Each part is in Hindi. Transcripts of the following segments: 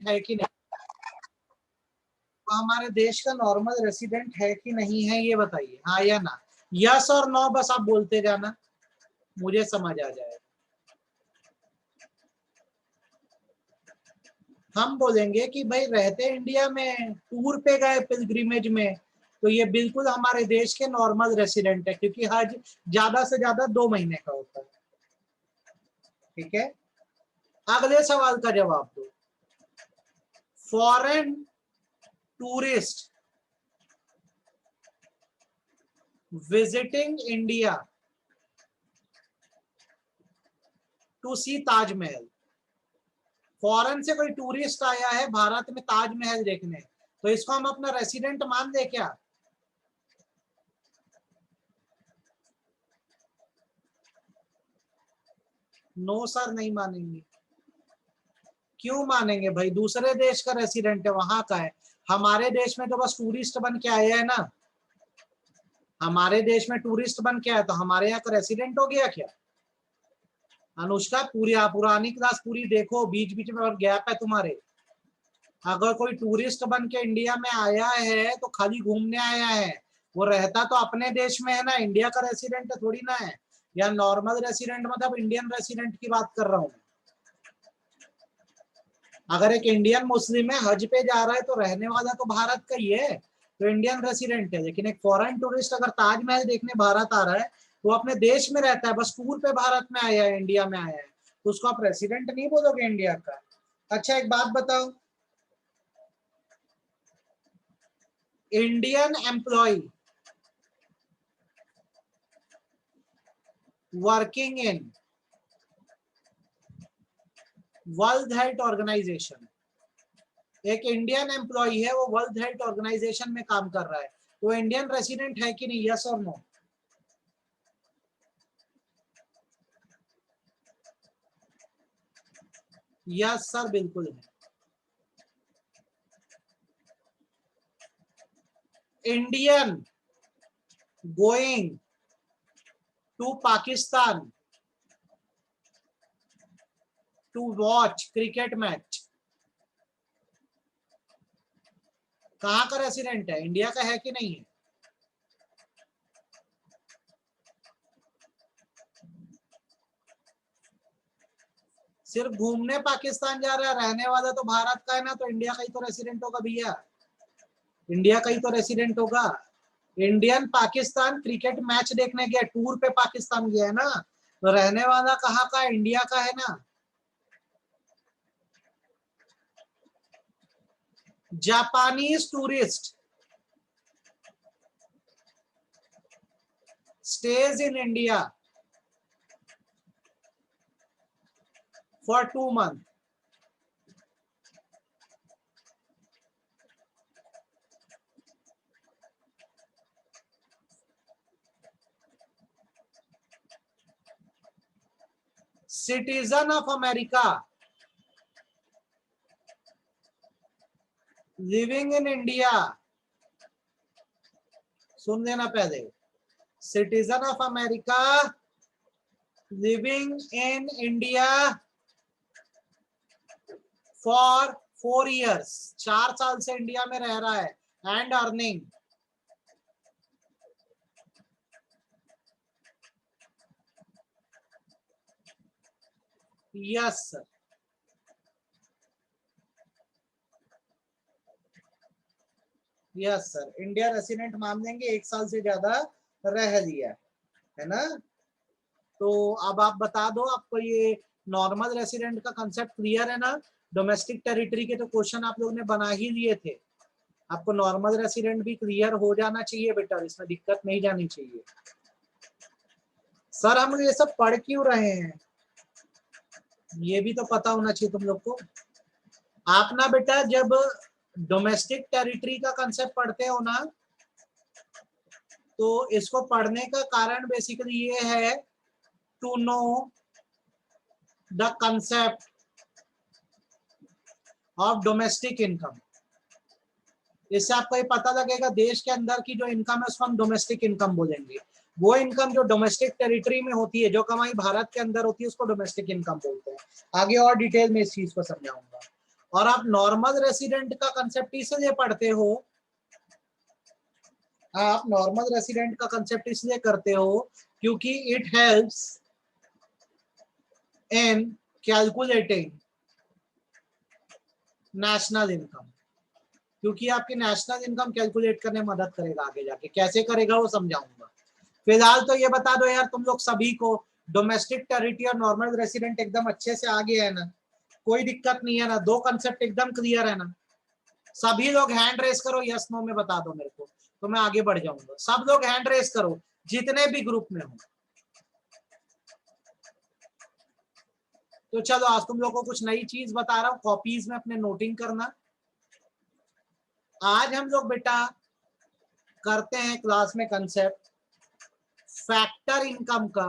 है कि नहीं, तो हमारे देश का नॉर्मल रेसिडेंट है कि नहीं है ये बताइए, हाँ या ना, यस और नो बस आप बोलते जाना, मुझे समझ आ जाएगा। हम बोलेंगे कि भाई रहते इंडिया में, टूर पे गए पिलग्रिमेज में, तो ये बिल्कुल हमारे देश के नॉर्मल रेसिडेंट है, क्योंकि हज ज्यादा से ज्यादा 2 महीने का होता है। ठीक है, अगले सवाल का जवाब दो। Foreign tourist visiting India to see Taj Mahal, foreign से कोई टूरिस्ट आया है भारत में ताजमहल देखने, तो इसको हम अपना रेसिडेंट मान दे क्या? नो सर, नहीं मानेंगे। क्यों मानेंगे भाई, दूसरे देश का रेसिडेंट है, वहां का है। हमारे देश में तो बस टूरिस्ट बन के आया है ना, हमारे देश में टूरिस्ट बन के आया, तो हमारे यहाँ का रेसिडेंट हो गया क्या? अनुष्का पूरी पुरानी क्लास पूरी देखो, बीच बीच में और गैप है तुम्हारे। अगर कोई टूरिस्ट बन के इंडिया में आया है तो खाली घूमने आया है, वो रहता तो अपने देश में है ना, इंडिया का रेसिडेंट थोड़ी ना है। या नॉर्मल रेसिडेंट मतलब इंडियन रेसिडेंट की बात कर रहा हूँ। अगर एक इंडियन मुस्लिम है हज पे जा रहा है तो रहने वाला तो भारत का ही है, तो इंडियन रेसिडेंट है। लेकिन एक फॉरेन टूरिस्ट अगर ताजमहल देखने भारत आ रहा है, तो अपने देश में रहता है, बस टूर पे भारत में आया है, इंडिया में आया है, तो उसको आप रेसिडेंट नहीं बोलोगे इंडिया का। अच्छा एक बात बताओ, Indian employ working in World Health Organization, एक इंडियन एम्प्लॉय है, वो वर्ल्ड हेल्थ ऑर्गेनाइजेशन में काम कर रहा है, तो इंडियन रेसिडेंट है कि नहीं, यस और नो? यस सर, बिल्कुल है। Indian going to Pakistan to watch cricket match, कहाँ का रेसिडेंट है, इंडिया का है कि नहीं है? सिर्फ घूमने पाकिस्तान जा रहा है, रहने वाला तो भारत का है ना, तो इंडिया का ही तो रेसिडेंट होगा भैया, इंडिया का ही तो रेसिडेंट होगा। इंडियन पाकिस्तान क्रिकेट मैच देखने गया, टूर पे पाकिस्तान गया है ना, तो रहने वाला कहाँ का है, इंडिया का है ना। Japanese tourist stays in India for 2 months. Citizen of America living in India, सुन लेना पहले, citizen of America living in India for 4 years, 4 साल से इंडिया में रह रहा है, and earning, yes sir, yes sir, India resident मान लेंगे, 1 साल से ज्यादा रह लिया है ना। तो अब आप बता दो, आपको ये नॉर्मल रेसिडेंट का कंसेप्ट क्लियर है ना? डोमेस्टिक टेरिटरी के तो क्वेश्चन आप लोगों ने बना ही लिए थे, आपको नॉर्मल रेसिडेंट भी क्लियर हो जाना चाहिए बेटा, इसमें दिक्कत नहीं जानी चाहिए। सर हम ये सब पढ़ क्यों रहे हैं, ये भी तो पता होना चाहिए तुम लोग को। आप ना बेटा जब डोमेस्टिक टेरिटरी का कंसेप्ट पढ़ते हो ना, तो इसको पढ़ने का कारण बेसिकली ये है to know the concept of domestic income. इससे आपको ये पता लगेगा देश के अंदर की जो इनकम है उसको हम डोमेस्टिक इनकम बोलेंगे, वो इनकम जो डोमेस्टिक टेरिटरी में होती है, जो कमाई भारत के अंदर होती है, उसको डोमेस्टिक इनकम बोलते हैं। आगे और डिटेल में इस चीज को समझाऊंगा। और आप नॉर्मल रेसिडेंट का कंसेप्ट इसलिए पढ़ते हो, आप नॉर्मल रेसिडेंट का कंसेप्ट इसलिए करते हो क्योंकि it helps in calculating national income, क्योंकि आपकी नेशनल इनकम कैलकुलेट करने में मदद करेगा। आगे जाके कैसे करेगा वो समझाऊंगा। फिलहाल तो ये बता दो यार तुम लोग सभी को, डोमेस्टिक टेरिटरी और नॉर्मल रेसिडेंट एकदम अच्छे से आ गया है ना, कोई दिक्कत नहीं है ना, दो कंसेप्ट एकदम क्लियर है ना। सभी लोग हैंड रेस करो, यस नो में बता दो मेरे को, तो मैं आगे बढ़ जाऊंगा। सब लोग हैंड रेस करो जितने भी ग्रुप में हो। तो चलो आज तुम लोग को कुछ नई चीज बता रहा हूँ, कॉपीज में अपने नोटिंग करना। आज हम लोग बेटा करते हैं क्लास में कंसेप्ट फैक्टर इनकम का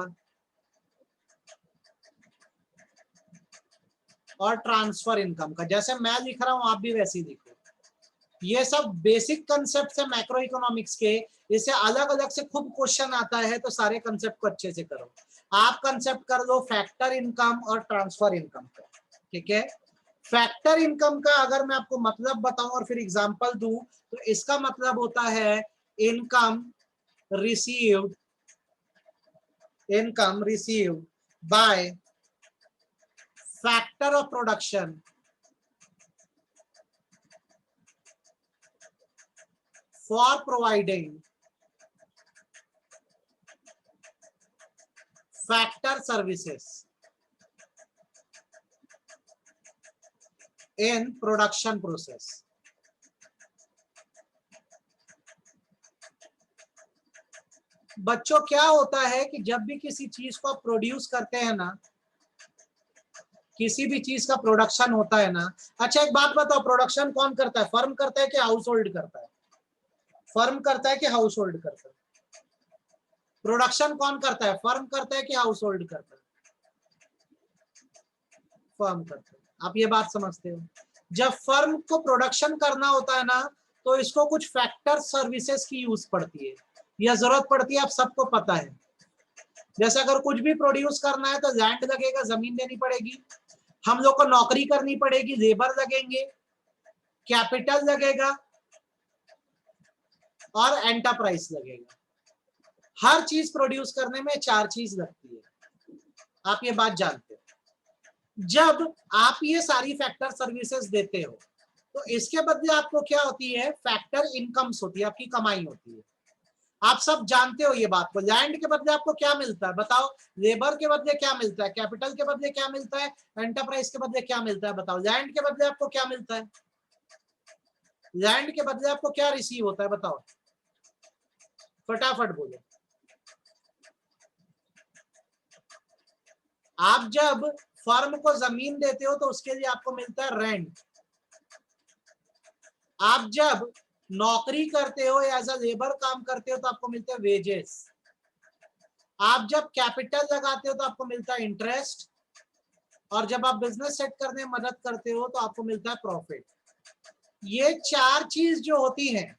और ट्रांसफर इनकम का। जैसे मैं लिख रहा हूं आप भी वैसे ही लिखो। ये सब बेसिक कंसेप्ट है मैक्रो इकोनॉमिक्स के, इसे अलग अलग से खूब क्वेश्चन आता है, तो सारे कंसेप्ट को अच्छे से करो। आप कंसेप्ट कर लो फैक्टर इनकम और ट्रांसफर इनकम का, ठीक है। फैक्टर इनकम का अगर मैं आपको मतलब बताऊं और फिर एग्जांपल दूं, तो इसका मतलब होता है income received by factor of production for providing factor services in production process। बच्चों क्या होता है कि जब भी किसी चीज को आप प्रोड्यूस करते हैं ना, किसी भी चीज का प्रोडक्शन होता है ना। अच्छा एक बात बताओ, प्रोडक्शन कौन करता है, फर्म करता है कि हाउस होल्ड करता है? फर्म करता है कि हाउस होल्ड करता है? प्रोडक्शन कौन करता है, फर्म करता है कि हाउस होल्ड करता है? फर्म करता है। आप ये बात समझते हो, जब फर्म को प्रोडक्शन करना होता है ना, तो इसको कुछ फैक्टर सर्विसेज की यूज पड़ती है या जरूरत पड़ती है, आप सबको पता है। जैसे अगर कुछ भी प्रोड्यूस करना है तो लैंड लगेगा, जमीन देनी पड़ेगी, हम लोग को नौकरी करनी पड़ेगी, लेबर लगेंगे, कैपिटल लगेगा और एंटरप्राइज लगेगा। हर चीज प्रोड्यूस करने में चार चीज लगती है, आप ये बात जानते हो। जब आप ये सारी फैक्टर सर्विसेज देते हो तो इसके बदले आपको क्या होती है, फैक्टर इनकम्स होती है, आपकी कमाई होती है। आप सब जानते हो ये बात को। लैंड के बदले आपको क्या मिलता है बताओ, लेबर के बदले क्या मिलता है, कैपिटल के बदले क्या मिलता है, एंटरप्राइज के बदले क्या मिलता है बताओ। लैंड के बदले आपको क्या मिलता है, लैंड के बदले आपको क्या रिसीव होता है बताओ, फटाफट बोलो। आप जब फर्म को जमीन देते हो तो उसके लिए आपको मिलता है रेंट। आप जब नौकरी करते हो या एज अ लेबर काम करते हो तो आपको मिलते हैं वेजेस। आप जब कैपिटल लगाते हो तो आपको मिलता है इंटरेस्ट, और जब आप बिजनेस सेट करने में मदद करते हो तो आपको मिलता है प्रॉफिट। ये चार चीज जो होती हैं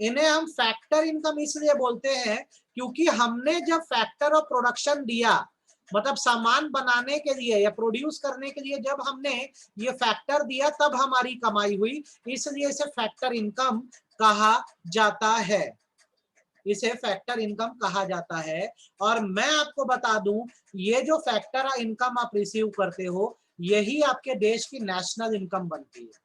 इन्हें हम फैक्टर इनकम इसलिए बोलते हैं क्योंकि हमने जब फैक्टर ऑफ प्रोडक्शन दिया, मतलब सामान बनाने के लिए या प्रोड्यूस करने के लिए जब हमने ये फैक्टर दिया तब हमारी कमाई हुई, इसलिए इसे फैक्टर इनकम कहा जाता है। इसे फैक्टर इनकम कहा जाता है। और मैं आपको बता दूं, ये जो फैक्टर इनकम आप रिसीव करते हो यही आपके देश की नेशनल इनकम बनती है।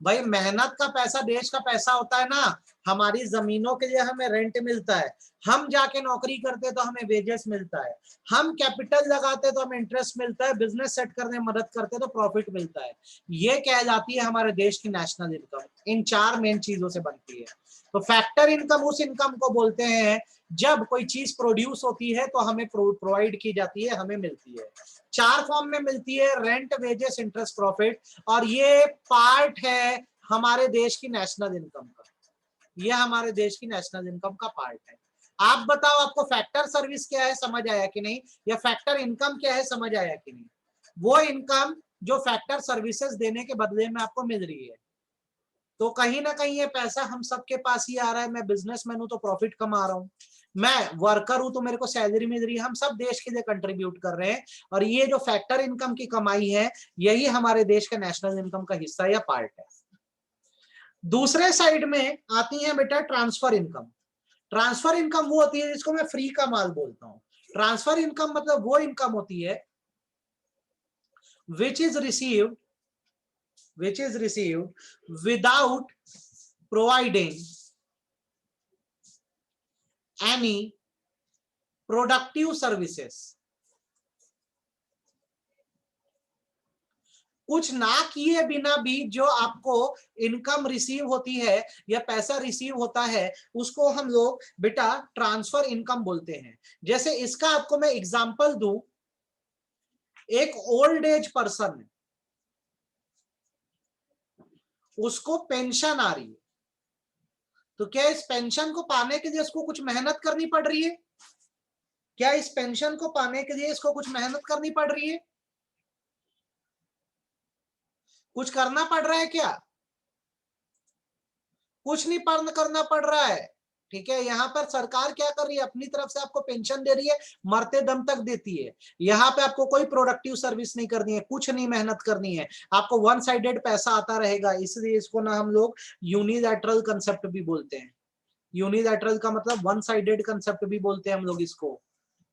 भाई मेहनत का पैसा देश का पैसा होता है ना, हमारी जमीनों के लिए हमें रेंट मिलता है, हम जाके नौकरी करते तो हमें वेजेस मिलता है, हम कैपिटल लगाते तो हमें इंटरेस्ट मिलता है, बिजनेस सेट करने में मदद करते तो प्रॉफिट मिलता है। ये कहलाती है हमारे देश की नेशनल इनकम। इन चार मेन चीजों से बनती है। तो फैक्टर इनकम उस इनकम को बोलते हैं जब कोई चीज प्रोड्यूस होती है तो हमें प्रोवाइड की जाती है, हमें मिलती है। चार फॉर्म में मिलती है, रेंट, वेजेस, इंटरेस्ट, प्रॉफिट। और ये पार्ट है हमारे देश की नेशनल इनकम का, ये हमारे देश की नेशनल इनकम का पार्ट है। आप बताओ आपको फैक्टर सर्विस क्या है समझ आया कि नहीं, या फैक्टर इनकम क्या है समझ आया कि नहीं? वो इनकम जो फैक्टर सर्विसेज देने के बदले में आपको मिल रही है। तो कहीं ना कहीं ये पैसा हम सबके पास ही आ रहा है। मैं बिजनेसमैन हूं तो प्रॉफिट कमा रहा हूं, मैं वर्कर हूं तो मेरे को सैलरी मिल रही है, हम सब देश के लिए कंट्रीब्यूट कर रहे हैं। और ये जो फैक्टर इनकम की कमाई है, यही हमारे देश का नेशनल इनकम का हिस्सा या पार्ट है। दूसरे साइड में आती है बेटा ट्रांसफर इनकम। ट्रांसफर इनकम वो होती है जिसको मैं फ्री का माल बोलता हूं। ट्रांसफर इनकम मतलब वो इनकम होती है which is received without providing any productive services। कुछ ना किए बिना भी जो आपको इनकम रिसीव होती है या पैसा रिसीव होता है, उसको हम लोग बेटा ट्रांसफर इनकम बोलते हैं। जैसे इसका आपको मैं एग्जांपल दूं, एक ओल्ड एज पर्सन है, उसको पेंशन आ रही है, तो क्या इस पेंशन को पाने के लिए उसको कुछ मेहनत करनी पड़ रही है? क्या इस पेंशन को पाने के लिए इसको कुछ मेहनत करनी पड़ रही है? कुछ करना पड़ रहा है क्या? कुछ नहीं करना पड़ रहा है। ठीक है, यहाँ पर सरकार क्या कर रही है, अपनी तरफ से आपको पेंशन दे रही है, मरते दम तक देती है। यहाँ पे आपको कोई प्रोडक्टिव सर्विस नहीं करनी है, कुछ नहीं मेहनत करनी है, आपको वन साइडेड पैसा आता रहेगा। इसलिए इसको ना हम लोग यूनिलैटरल कंसेप्ट भी बोलते हैं। यूनिलैटरल का मतलब वन साइडेड कंसेप्ट भी बोलते हैं हम लोग इसको।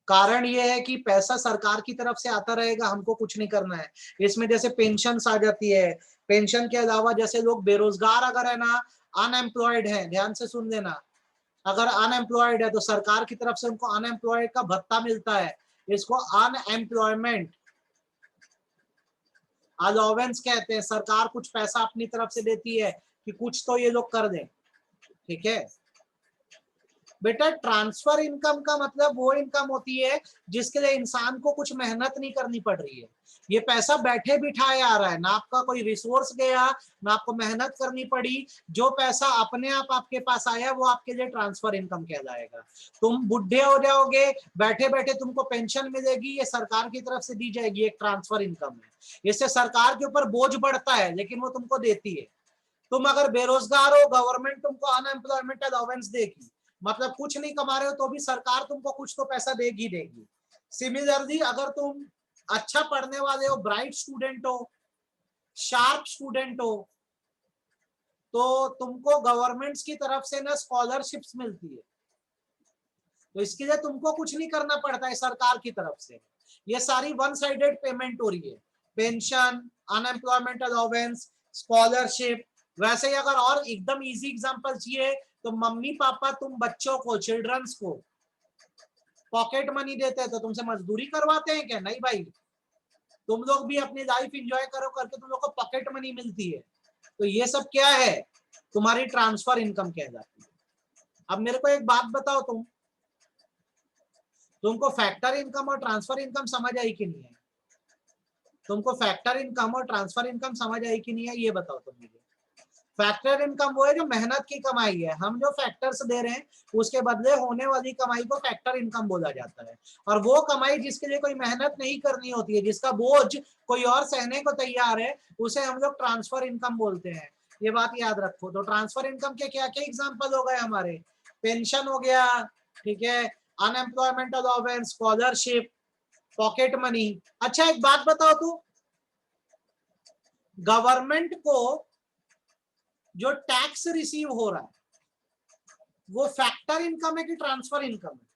कारण ये है कि पैसा सरकार की तरफ से आता रहेगा, हमको कुछ नहीं करना है। इसमें जैसे पेंशन आ जाती है, पेंशन के अलावा जैसे लोग बेरोजगार अगर है ना, अनएम्प्लॉयड है, ध्यान से सुन लेना, अगर अनएम्प्लॉयड है तो सरकार की तरफ से उनको अनएम्प्लॉयड का भत्ता मिलता है, इसको अनएम्प्लॉयमेंट अलाउंस कहते हैं। सरकार कुछ पैसा अपनी तरफ से देती है कि कुछ तो ये लोग कर दें। ठीक है बेटा, ट्रांसफर इनकम का मतलब वो इनकम होती है जिसके लिए इंसान को कुछ मेहनत नहीं करनी पड़ रही है, ये पैसा बैठे बिठाए आ रहा है, ना आपका कोई रिसोर्स गया, ना आपको मेहनत करनी पड़ी। जो पैसा अपने आप आपके पास आया वो आपके लिए ट्रांसफर इनकम कहलाएगा। तुम बुढ़े हो जाओगे, बैठे बैठे तुमको पेंशन मिलेगी, ये सरकार की तरफ से दी जाएगी, एक ट्रांसफर इनकम है। इससे सरकार के ऊपर बोझ बढ़ता है लेकिन वो तुमको देती है। तुम अगर बेरोजगार हो, गवर्नमेंट तुमको अनएम्प्लॉयमेंट अलाउंस देगी, मतलब कुछ नहीं कमा रहे हो तो भी सरकार तुमको कुछ तो पैसा देगी देगी। सिमिलरली अगर तुम अच्छा पढ़ने वाले हो, ब्राइट स्टूडेंट हो, शार्प स्टूडेंट हो, तो तुमको गवर्नमेंट्स की तरफ से ना स्कॉलरशिप्स मिलती है, तो इसके लिए तुमको कुछ नहीं करना पड़ता है सरकार की तरफ से। ये सारी वन साइडेड पेमेंट हो रही है, पेंशन, अनएम्प्लॉयमेंट अलाउंस, स्कॉलरशिप। वैसे ही अगर और एकदम इजी एग्जांपल चाहिए तो मम्मी पापा तुम बच्चों को, चिल्ड्रंस को पॉकेट मनी देते हैं तो तुमसे मजदूरी करवाते हैं क्या? नहीं भाई, तुम लोग भी अपनी लाइफ एंजॉय करो करके तुम लोग को पॉकेट मनी मिलती है। तो ये सब क्या है, तुम्हारी ट्रांसफर इनकम कहलाती है। अब मेरे को एक बात बताओ, तुमको फैक्टर इनकम और ट्रांसफर इनकम समझ आई कि नहीं है? तुमको फैक्टर इनकम और ट्रांसफर इनकम समझ आई कि नहीं है, ये बताओ तुम मुझे। फैक्टर इनकम वो है जो मेहनत की कमाई है, हम जो फैक्टर्स दे रहे हैं उसके बदले होने वाली कमाई को फैक्टर इनकम बोला जाता है। और वो कमाई जिसके लिए कोई मेहनत नहीं करनी होती है, जिसका बोझ कोई और सहने को तैयार है, उसे हम लोग ट्रांसफर इनकम बोलते हैं। ये बात याद रखो। तो ट्रांसफर इनकम के क्या क्या एग्जाम्पल हो गए हमारे? पेंशन हो गया, ठीक है, unemployment allowance, scholarship, pocket money. अच्छा एक बात बताओ, तू गवर्नमेंट को जो टैक्स रिसीव हो रहा है वो फैक्टर इनकम है कि ट्रांसफर इनकम है?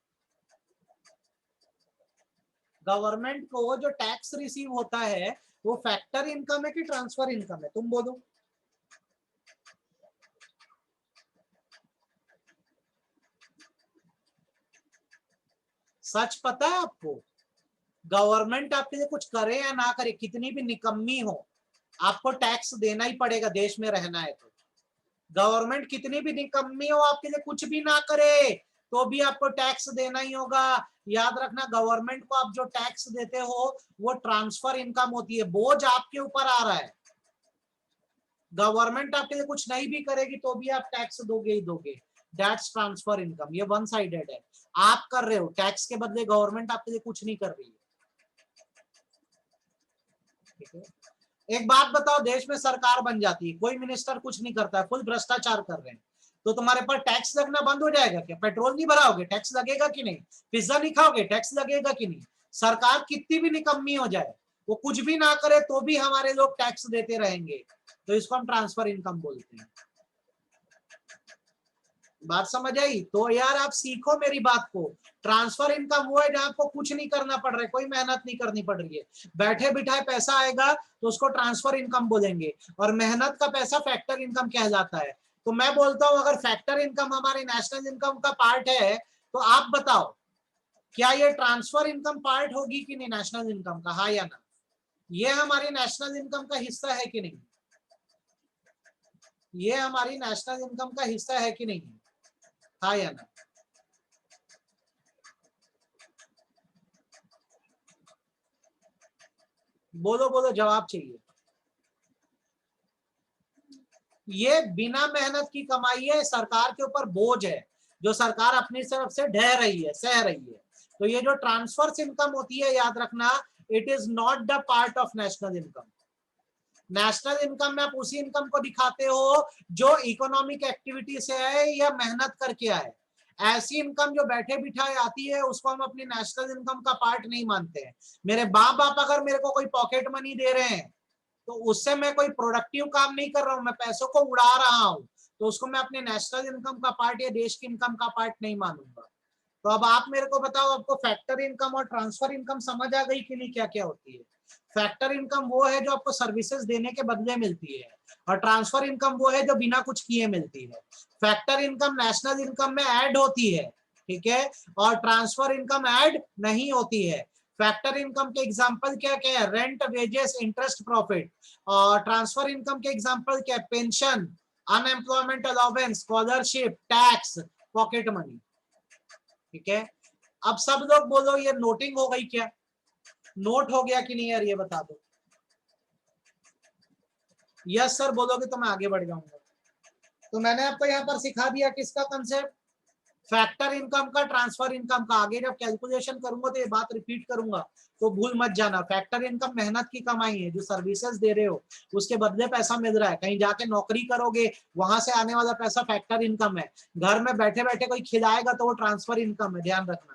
गवर्नमेंट को जो टैक्स रिसीव होता है वो फैक्टर इनकम है कि ट्रांसफर इनकम है? तुम बोलो। सच पता है आपको, गवर्नमेंट आपके लिए कुछ करे या ना करे, कितनी भी निकम्मी हो, आपको टैक्स देना ही पड़ेगा देश में रहना है तो। गवर्नमेंट कितनी भी निकम्मी हो, आपके लिए कुछ भी ना करे तो भी आपको टैक्स देना ही होगा। याद रखना, गवर्नमेंट को आप जो टैक्स देते हो वो ट्रांसफर इनकम होती है, बोझ आपके ऊपर आ रहा है। गवर्नमेंट आपके लिए कुछ नहीं भी करेगी तो भी आप टैक्स दोगे ही दोगे। That's transfer income. ये वन साइडेड है, आप कर रहे हो, टैक्स के बदले गवर्नमेंट आपके लिए कुछ नहीं कर रही है। ठीक है, एक बात बताओ, देश में सरकार बन जाती है, कोई मिनिस्टर कुछ नहीं करता है, फुल भ्रष्टाचार कर रहे हैं, तो तुम्हारे पर टैक्स लगना बंद हो जाएगा क्या? पेट्रोल नहीं भराओगे, टैक्स लगेगा कि नहीं? पिज्जा नहीं खाओगे, टैक्स लगेगा कि नहीं? सरकार कितनी भी निकम्मी हो जाए, वो कुछ भी ना करे तो भी हमारे लोग टैक्स देते रहेंगे, तो इसको हम ट्रांसफर इनकम बोलते हैं। बात समझ आई? तो यार आप सीखो मेरी बात को। ट्रांसफर इनकम वो है जहां आपको कुछ नहीं करना पड़ रहा है, कोई मेहनत नहीं करनी पड़ रही है, बैठे बिठाए पैसा आएगा तो उसको ट्रांसफर इनकम बोलेंगे, और मेहनत का पैसा फैक्टर इनकम कहलाता है। तो मैं बोलता हूं अगर फैक्टर इनकम हमारी नेशनल इनकम का पार्ट है, तो आप बताओ क्या ये ट्रांसफर इनकम पार्ट होगी कि नहीं नेशनल इनकम का, हाँ या ना? ये हमारी नेशनल इनकम का हिस्सा है कि नहीं? ये हमारी नेशनल इनकम का हिस्सा है कि नहीं, हाँ या ना? बोलो बोलो, जवाब चाहिए। ये बिना मेहनत की कमाई है, सरकार के ऊपर बोझ है जो सरकार अपनी तरफ से ढह रही है, सह रही है। तो ये जो ट्रांसफर इनकम होती है, याद रखना, it is not the part of national income. National income में आप उसी इनकम को दिखाते हो जो इकोनॉमिक एक्टिविटी से है या मेहनत करके आए। ऐसी इनकम जो बैठे बिठाए आती है उसको हम अपनी नेशनल इनकम का पार्ट नहीं मानते हैं। मेरे बाप बाप अगर मेरे को कोई पॉकेट मनी दे रहे हैं तो उससे मैं कोई प्रोडक्टिव काम नहीं कर रहा हूं, मैं पैसों को उड़ा रहा हूं, तो उसको मैं अपने नेशनल इनकम का पार्ट या देश की इनकम का पार्ट नहीं मानूंगा। तो अब आप मेरे को बताओ, आपको फैक्टर इनकम और ट्रांसफर इनकम समझ आ गई कि नहीं, क्या क्या होती है? फैक्टर इनकम वो है जो आपको सर्विसेज देने के बदले मिलती है, और ट्रांसफर इनकम वो है जो बिना कुछ किए मिलती है। फैक्टर इनकम नेशनल इनकम में ऐड होती है, ठीक है, और ट्रांसफर इनकम ऐड नहीं होती है। फैक्टर इनकम के एग्जांपल क्या क्या है? Rent, wages, interest, profit. और ट्रांसफर इनकम के एग्जांपल क्या है? Pension, unemployment allowance, scholarship, tax, pocket money. ठीक है, अब सब लोग बोलो ये नोटिंग हो गई क्या? नोट हो गया कि नहीं यार, ये बता दो। यस सर बोलोगे तो मैं आगे बढ़ जाऊंगा। तो मैंने आपको यहाँ पर सिखा दिया किसका कंसेप्ट? फैक्टर इनकम का, ट्रांसफर इनकम का। आगे जब कैलकुलेशन करूंगा तो ये बात रिपीट करूंगा, तो भूल मत जाना। फैक्टर इनकम मेहनत की कमाई है, जो सर्विसेज दे रहे हो उसके बदले पैसा मिल रहा है, कहीं जाके नौकरी करोगे वहां से आने वाला पैसा फैक्टर इनकम है। घर में बैठे बैठे कोई खिलाएगा तो वो ट्रांसफर इनकम है, ध्यान रखना।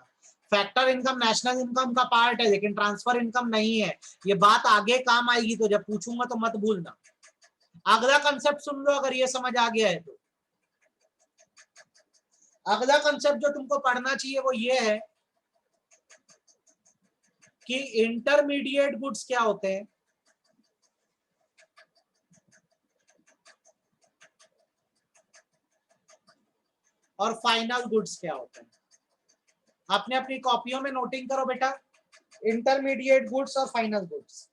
फैक्टर इनकम नेशनल इनकम का पार्ट है लेकिन ट्रांसफर इनकम नहीं है। ये बात आगे काम आएगी, तो जब पूछूंगा तो मत भूलना। अगला कंसेप्ट सुन लो अगर ये समझ आ गया है तो। अगला कंसेप्ट जो तुमको पढ़ना चाहिए वो ये है कि इंटरमीडिएट गुड्स क्या होते हैं और फाइनल गुड्स क्या होते हैं। आपने अपनी कॉपियों में नोटिंग करो बेटा, इंटरमीडिएट गुड्स और फाइनल गुड्स।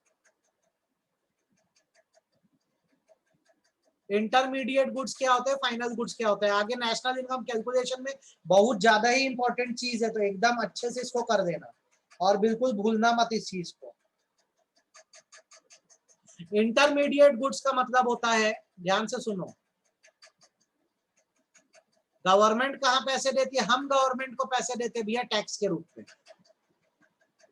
इंटरमीडिएट गुड्स क्या होते हैं, फाइनल गुड्स क्या होते हैं। आगे नेशनल इनकम कैलकुलेशन में बहुत ज्यादा ही इंपॉर्टेंट चीज है, तो एकदम अच्छे से इसको कर देना और बिल्कुल भूलना मत इस चीज को। इंटरमीडिएट गुड्स का मतलब होता है, ध्यान से सुनो, गवर्नमेंट कहां पैसे देती है? हम गवर्नमेंट को पैसे देते भैया टैक्स के रूप में।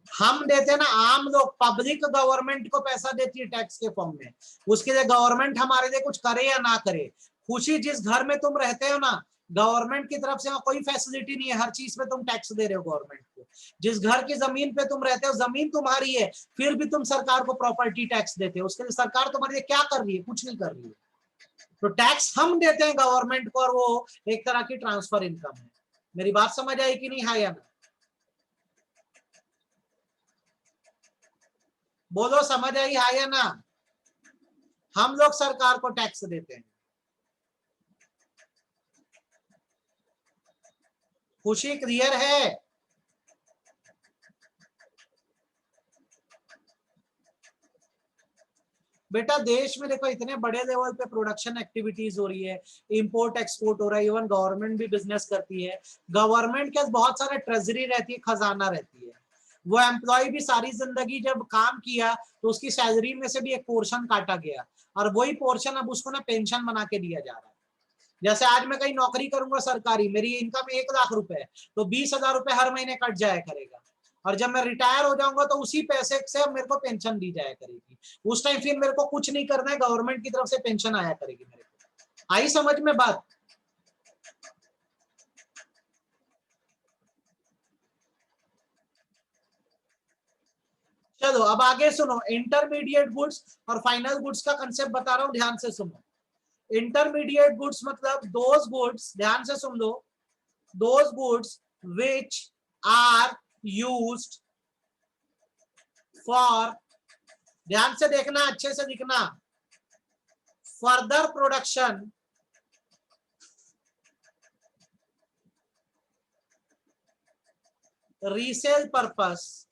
हम देते ना, आम लोग, पब्लिक गवर्नमेंट को पैसा देती है टैक्स के फॉर्म में। उसके लिए गवर्नमेंट हमारे लिए कुछ करे या ना करे, खुशी जिस घर में तुम रहते हो ना, गवर्नमेंट की तरफ से कोई फैसिलिटी नहीं है, हर चीज पे तुम टैक्स दे रहे हो गवर्नमेंट को। जिस घर की जमीन पे तुम रहते हो, जमीन तुम्हारी है, फिर भी तुम सरकार को प्रॉपर्टी टैक्स देते हो। उसके लिए सरकार तुम्हारे लिए क्या कर रही है? कुछ नहीं कर रही है। तो टैक्स हम देते हैं गवर्नमेंट को, और वो एक तरह की ट्रांसफर इनकम है। मेरी बात समझ आई कि नहीं, हाँ या ना? बोलो समझ आई, हाँ या ना? हम लोग सरकार को टैक्स देते हैं। खुशी क्लियर है? बेटा देश में देखो इतने बड़े लेवल पे प्रोडक्शन एक्टिविटीज हो रही है, इंपोर्ट एक्सपोर्ट हो रहा है, इवन गवर्नमेंट भी बिजनेस करती है। गवर्नमेंट के बहुत सारा ट्रेजरी रहती है, खजाना रहती है। वो एम्प्लॉय भी सारी जिंदगी जब काम किया तो उसकी सैलरी में से भी एक पोर्शन काटा गया, और वही पोर्शन अब उसको ना पेंशन बना के दिया जा रहा है। जैसे आज मैं कहीं नौकरी करूंगा सरकारी, मेरी इनकम 1 लाख रुपए है, तो 20,000 रुपए हर महीने कट जाया करेगा। और जब मैं रिटायर हो जाऊंगा तो उसी पैसे से मेरे को पेंशन दी जाया करेगी। उस टाइम फिर मेरे को कुछ नहीं करना है, गवर्नमेंट की तरफ से पेंशन आया करेगी मेरे को। आई समझ में बात? चलो अब आगे सुनो, इंटरमीडिएट गुड्स और फाइनल गुड्स का कंसेप्ट बता रहा हूं, ध्यान से सुनो। इंटरमीडिएट गुड्स मतलब दोज गुड्स, ध्यान से सुन लो, those goods which are used for, ध्यान से देखना, अच्छे से दिखना, further production resale purpose,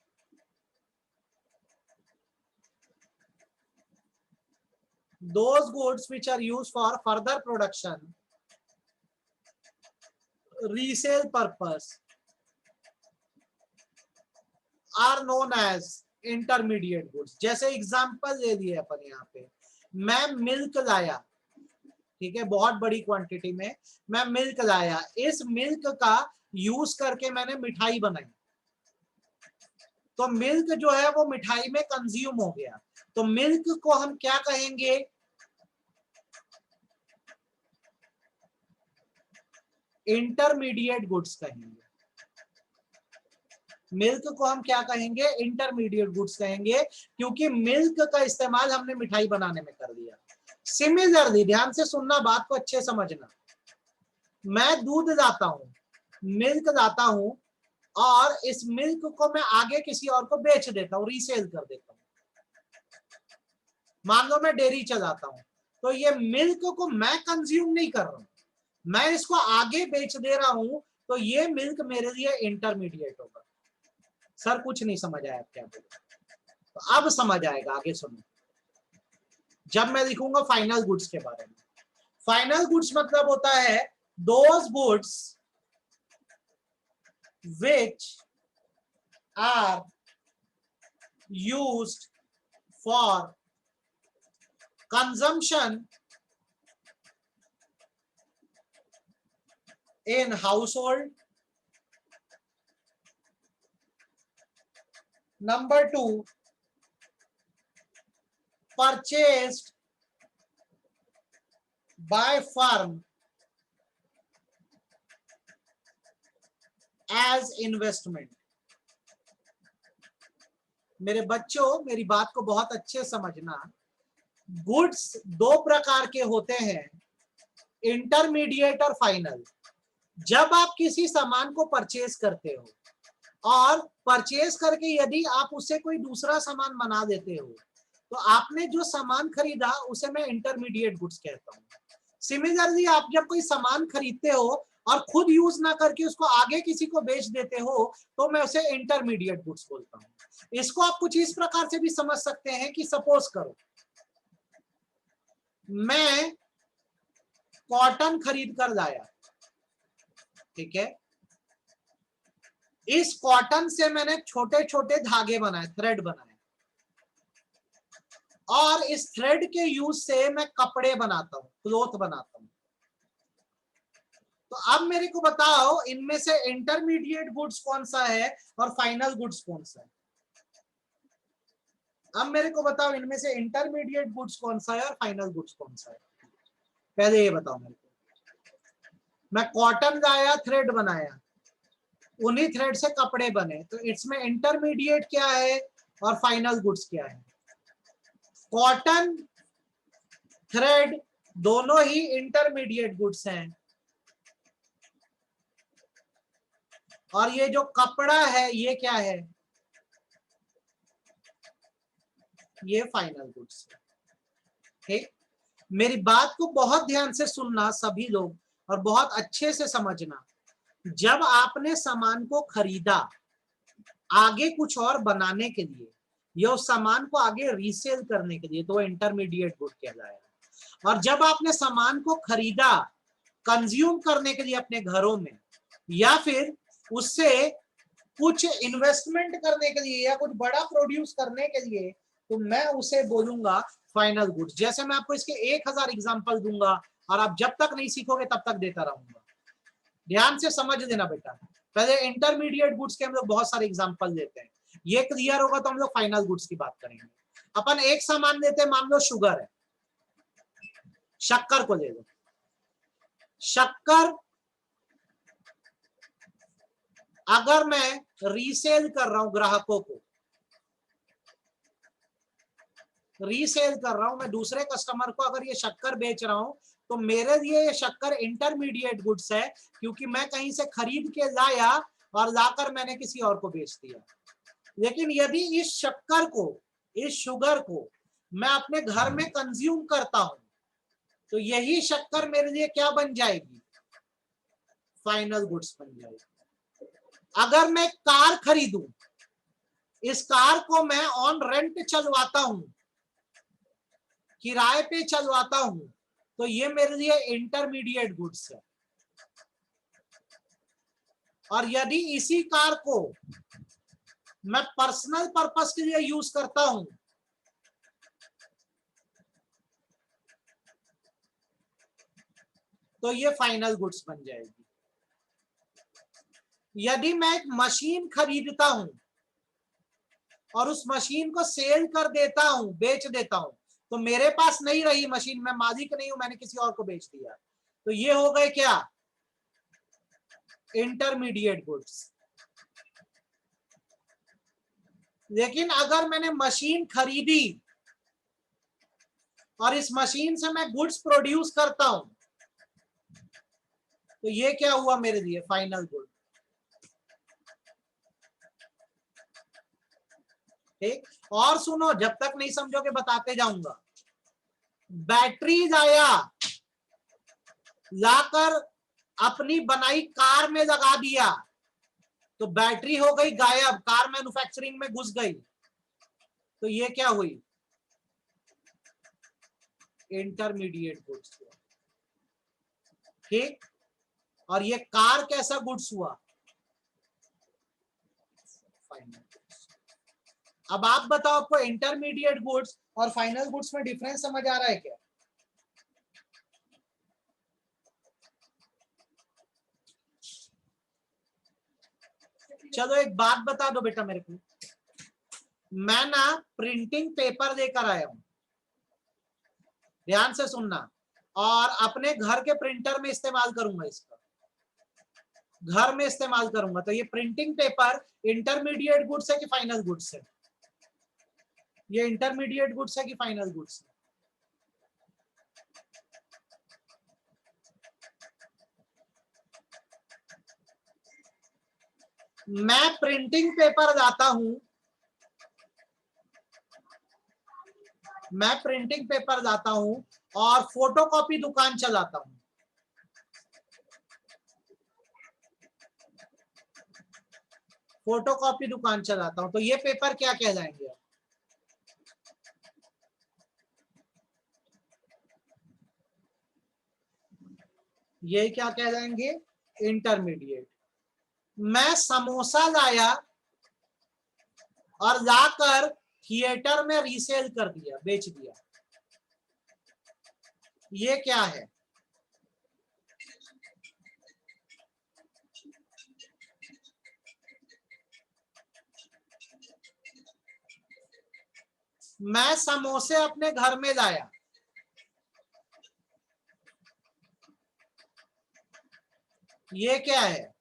those goods which are used for further production resale purpose are known as intermediate goods। जैसे एग्जांपल दे दिए अपन यहाँ पे, मैं मिल्क लाया, ठीक है, बहुत बड़ी क्वांटिटी में मैं मिल्क लाया, इस मिल्क का यूज करके मैंने मिठाई बनाई, तो मिल्क जो है वो मिठाई में कंज्यूम हो गया, तो मिल्क को हम क्या कहेंगे? इंटरमीडिएट गुड्स कहेंगे। मिल्क को हम क्या कहेंगे? इंटरमीडिएट गुड्स कहेंगे, क्योंकि मिल्क का इस्तेमाल हमने मिठाई बनाने में कर दिया। सिमिलरली, ध्यान से सुनना, बात को अच्छे समझना, मैं दूध लाता हूं, मिल्क लाता हूं, और इस मिल्क को मैं आगे किसी और को बेच देता हूं, रीसेल कर देता हूं। मान लो मैं डेयरी चलाता हूं, तो ये मिल्क को मैं कंज्यूम नहीं कर रहा हूं, मैं इसको आगे बेच दे रहा हूं, तो ये मिल्क मेरे लिए इंटरमीडिएट होगा। सर कुछ नहीं समझ आया क्या बोला? तो अब समझ आएगा, आगे सुनो, जब मैं लिखूंगा फाइनल गुड्स के बारे में। फाइनल गुड्स मतलब होता है those goods which are used for consumption in household. Number 2, purchased by firm as investment। मेरे बच्चों, मेरी बात को बहुत अच्छे समझना, गुड्स दो प्रकार के होते हैं, इंटरमीडिएट और फाइनल। जब आप किसी सामान को परचेज करते हो और परचेज करके यदि आप उससे कोई दूसरा सामान बना देते हो, तो आपने जो सामान खरीदा उसे मैं इंटरमीडिएट गुड्स कहता हूं। सिमिलरली, आप जब कोई सामान खरीदते हो और खुद यूज ना करके उसको आगे किसी को बेच देते हो, तो मैं उसे इंटरमीडिएट गुड्स बोलता हूं। इसको आप कुछ इस प्रकार से भी समझ सकते हैं कि सपोज करो मैं कॉटन खरीद कर लाया, ठीक है, इस कॉटन से मैंने छोटे छोटे धागे बनाए, थ्रेड बनाए, और इस थ्रेड के यूज से मैं कपड़े बनाता हूं, क्लॉथ बनाता हूं। तो अब मेरे को बताओ, इनमें से इंटरमीडिएट गुड्स कौन सा है और फाइनल गुड्स कौन सा है? अब मेरे को बताओ, इनमें से इंटरमीडिएट गुड्स कौन सा है और फाइनल गुड्स कौन सा है? पहले ये बताओ मेरे को। मैं कॉटन लाया, थ्रेड बनाया, उन्हीं थ्रेड से कपड़े बने, तो इसमें इंटरमीडिएट क्या है और फाइनल गुड्स क्या है? कॉटन, थ्रेड दोनों ही इंटरमीडिएट गुड्स हैं, और ये जो कपड़ा है ये क्या है? ये फाइनल गुड्स है। ठीक, मेरी बात को बहुत ध्यान से सुनना सभी लोग, और बहुत अच्छे से समझना। जब आपने सामान को खरीदा आगे कुछ और बनाने के लिए या उस सामान को आगे रीसेल करने के लिए, तो इंटरमीडिएट गुड कहलाएगा। और जब आपने सामान को खरीदा कंज्यूम करने के लिए अपने घरों में, या फिर उससे कुछ इन्वेस्टमेंट करने के लिए या कुछ बड़ा प्रोड्यूस करने के लिए, तो मैं उसे बोलूंगा फाइनल गुड्स। जैसे मैं आपको इसके 1000 एग्जांपल दूंगा और आप जब तक नहीं सीखोगे तब तक देता रहूंगा। ध्यान से समझ लेना बेटा, पहले इंटरमीडिएट गुड्स के हम लोग बहुत सारे एग्जांपल देते हैं, ये क्लियर होगा तो हम लोग फाइनल गुड्स की बात करेंगे। अपन एक सामान लेते हैं, मान लो शुगर है, शक्कर को ले लो। शक्कर अगर मैं रीसेल कर रहा हूं, ग्राहकों को रीसेल कर रहा हूं, मैं दूसरे कस्टमर को अगर ये शक्कर बेच रहा हूं, तो मेरे लिए ये शक्कर इंटरमीडिएट गुड्स है, क्योंकि मैं कहीं से खरीद के लाया और लाकर मैंने किसी और को बेच दिया। लेकिन यदि इस शक्कर को, इस शुगर को मैं अपने घर में कंज्यूम करता हूं, तो यही शक्कर मेरे लिए क्या बन जाएगी? फाइनल गुड्स बन जाएगी। अगर मैं कार खरीदूं, इस कार को मैं ऑन रेंट चलवाता हूं, किराए पे चलवाता हूं, तो ये मेरे लिए इंटरमीडिएट गुड्स है। और यदि इसी कार को मैं पर्सनल पर्पस के लिए यूज करता हूं, तो ये फाइनल गुड्स बन जाएगी। यदि मैं एक मशीन खरीदता हूं और उस मशीन को सेल कर देता हूं, बेच देता हूं, तो मेरे पास नहीं रही मशीन, मैं मालिक नहीं हूं, मैंने किसी और को बेच दिया, तो ये हो गए क्या? Intermediate goods. लेकिन अगर मैंने मशीन खरीदी और इस मशीन से मैं गुड्स प्रोड्यूस करता हूं, तो ये क्या हुआ मेरे लिए? Final good. ठीक, और सुनो, जब तक नहीं समझोगे बताते जाऊंगा। बैटरी लाया, लाकर अपनी बनाई कार में लगा दिया, तो बैटरी हो गई गायब, कार मैन्युफैक्चरिंग में घुस गई, तो ये क्या हुई? इंटरमीडिएट गुड्स हुआ। ठीक, और ये कार कैसा गुड्स हुआ? Final goods. अब आप बताओ, आपको इंटरमीडिएट गुड्स और फाइनल गुड्स में डिफरेंस समझ आ रहा है क्या? चलो एक बात बता दो बेटा मेरे को, मैं ना प्रिंटिंग पेपर लेकर आया हूं, ध्यान से सुनना, और अपने घर के प्रिंटर में इस्तेमाल करूंगा, इसका घर में इस्तेमाल करूंगा, तो ये प्रिंटिंग पेपर इंटरमीडिएट गुड्स है कि फाइनल गुड्स है? ये इंटरमीडिएट गुड्स है कि फाइनल गुड्स है? मैं प्रिंटिंग पेपर लाता हूं, मैं प्रिंटिंग पेपर लाता हूं और फोटोकॉपी दुकान चलाता हूं, फोटोकॉपी दुकान चलाता हूं, तो ये पेपर क्या कहलाएंगे? ये क्या कहलाएंगे? इंटरमीडिएट। मैं समोसा लाया और लाकर थिएटर में रीसेल कर दिया, बेच दिया, ये क्या है? मैं समोसे अपने घर में लाया, ये क्या है?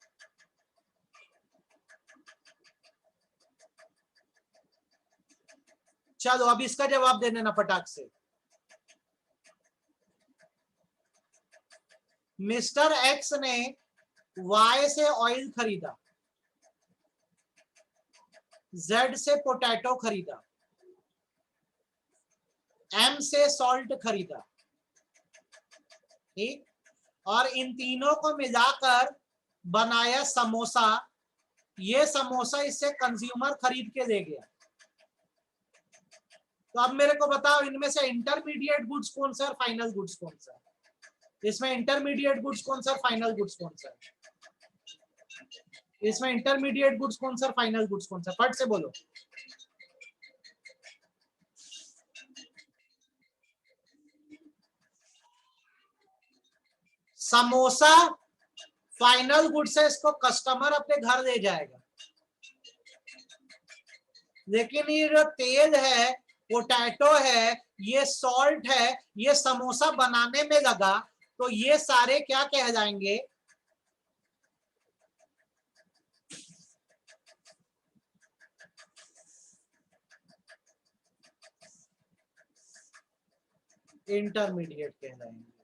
चलो अब इसका जवाब दे देना फटाक से। मिस्टर एक्स ने वाई से ऑयल खरीदा, जेड से पोटैटो खरीदा, एम से सॉल्ट खरीदा, ठीक, और इन तीनों को मिलाकर बनाया समोसा। ये समोसा इससे कंज्यूमर खरीद के ले गया। तो अब मेरे को बताओ, इनमें से इंटरमीडिएट गुड्स कौन सा है और फाइनल गुड्स कौन सा है? इसमें इंटरमीडिएट गुड्स कौन सा, फाइनल गुड्स कौन सा है? इसमें इंटरमीडिएट गुड्स कौन सा, फाइनल गुड्स कौन सा? फट से बोलो। समोसा फाइनल गुड्स है, इसको कस्टमर अपने घर ले जाएगा। लेकिन ये जो तेल है, पोटैटो है, ये सॉल्ट है, ये समोसा बनाने में लगा, तो ये सारे क्या कह जाएंगे? इंटरमीडिएट कहलाएंगे।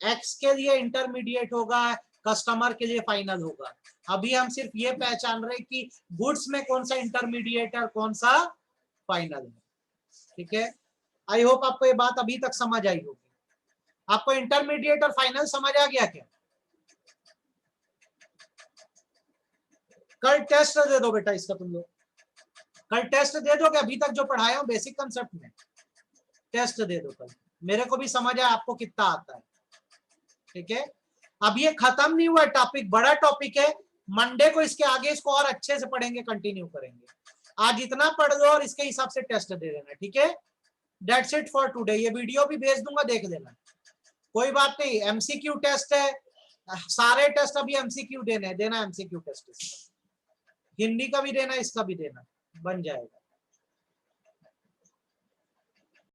एक्स के लिए इंटरमीडिएट होगा, कस्टमर के लिए फाइनल होगा। अभी हम सिर्फ ये पहचान रहे कि गुड्स में कौन सा इंटरमीडिएट है और कौन सा फाइनल है। ठीक है, आई होप आपको ये बात अभी तक समझ आई होगी। आपको इंटरमीडिएट और फाइनल समझ आ गया क्या? कल टेस्ट दे दो बेटा इसका, तुम लोग कल टेस्ट दे दो, अभी तक जो पढ़ाया हूं बेसिक कंसेप्ट में टेस्ट दे दो कल। मेरे को भी समझ आया आपको कितना आता है। ठीक है, अब ये खत्म नहीं हुआ टॉपिक, बड़ा टॉपिक है। मंडे को इसके आगे इसको और अच्छे से पढ़ेंगे, कंटिन्यू करेंगे। आज इतना पढ़ लो और इसके हिसाब से टेस्ट दे देना। ठीक है, दैट्स इट फॉर टुडे। ये वीडियो भी भेज दूंगा, देख लेना। कोई बात नहीं, एमसीक्यू टेस्ट है, सारे टेस्ट अभी एमसीक्यू देना एमसीक्यू टेस्ट। हिंदी का भी देना, इसका भी देना, बन जाएगा।